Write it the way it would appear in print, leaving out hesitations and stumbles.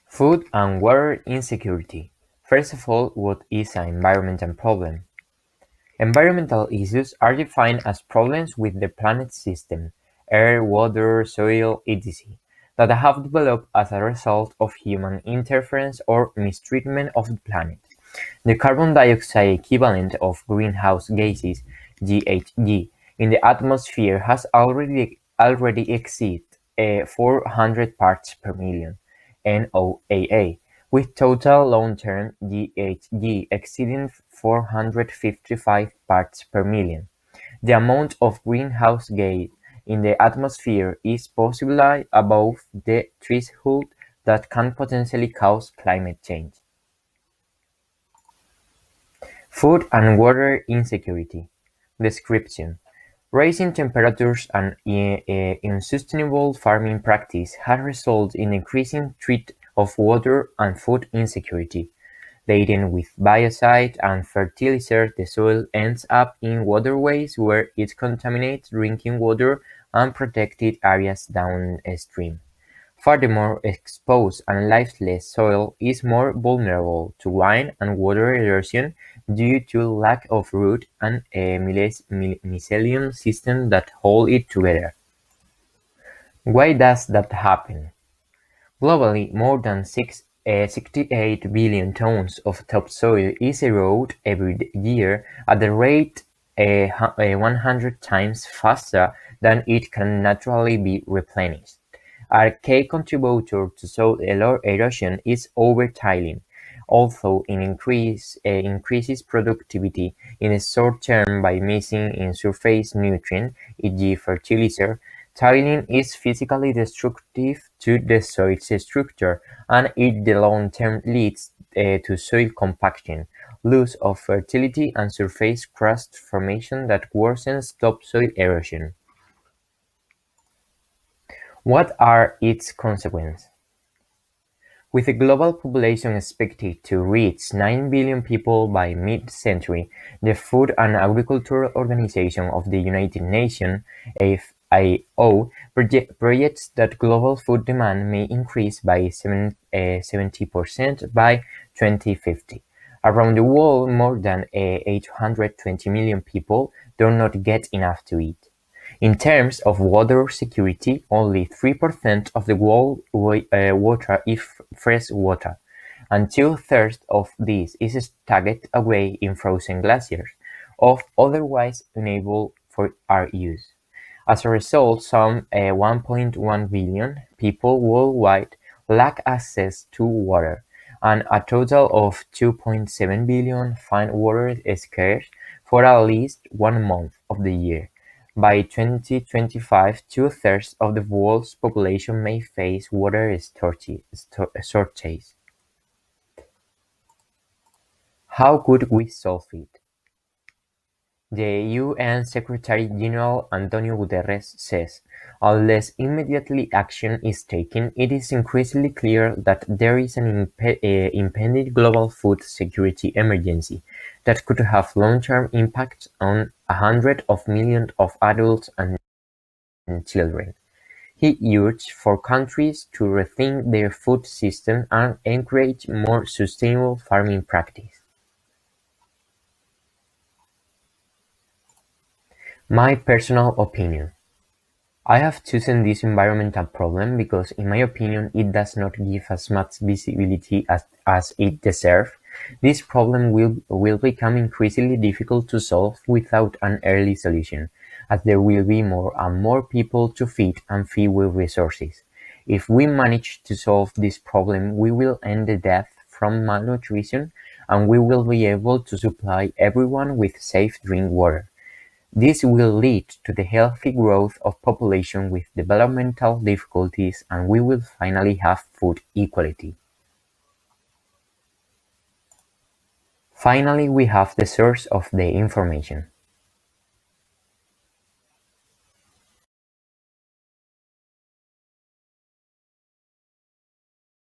Food and water insecurity. First of all, what is an environmental problem? Environmental issues are defined as problems with the planet's system, air, water, soil, etc., that have developed as a result of human interference or mistreatment of the planet. The carbon dioxide equivalent of greenhouse gases (GHG) in the atmosphere has already exceeded 400 parts per million (NOAA), with total long-term GHG exceeding 455 parts per million. The amount of greenhouse gas in the atmosphere is possibly above the threshold that can potentially cause climate change. Food and water insecurity. Description: rising temperatures and unsustainable farming practice have resulted in increasing threat of water and food insecurity. Laden with biocides and fertilizers, the soil ends up in waterways where it contaminates drinking water and protected areas downstream. Furthermore, exposed and lifeless soil is more vulnerable to wind and water erosion due to lack of root and mycelium systems that hold it together. Why does that happen? Globally, more than 68 billion tons of topsoil is eroded every year at a rate 100 times faster than it can naturally be replenished. A key contributor to soil erosion is over-tilling, although it increases productivity in the short term by missing in surface nutrients, e.g. fertilizer. Tilling is physically destructive to the soil's structure, and in the long term leads to soil compaction, loss of fertility, and surface crust formation that worsens topsoil erosion. What are its consequences? With a global population expected to reach 9 billion people by mid-century, the Food and Agriculture Organization of the United Nations (FAO) projects that global food demand may increase by 70% by 2050. Around the world, more than 820 million people do not get enough to eat. In terms of water security, only 3% of the world's water is fresh water, and two-thirds of this is stacked away in frozen glaciers, otherwise unable for our use. As a result, some 1.1 billion people worldwide lack access to water, and a total of 2.7 billion find water scarce for at least 1 month of the year. By 2025, two-thirds of the world's population may face water shortages. How could we solve it? The UN Secretary-General Antonio Guterres says, unless immediately action is taken, it is increasingly clear that there is an impending global food security emergency that could have long-term impacts on hundreds of millions of adults and children. He urged for countries to rethink their food systems and encourage more sustainable farming practices. My personal opinion. I have chosen this environmental problem because in my opinion it does not give as much visibility as it deserves. This problem will become increasingly difficult to solve without an early solution, as there will be more and more people to feed and fewer resources. If we manage to solve this problem, we will end the death from malnutrition, and we will be able to supply everyone with safe drinking water. This will lead to the healthy growth of population with developmental difficulties, and we will finally have food equality. Finally, we have the source of the information.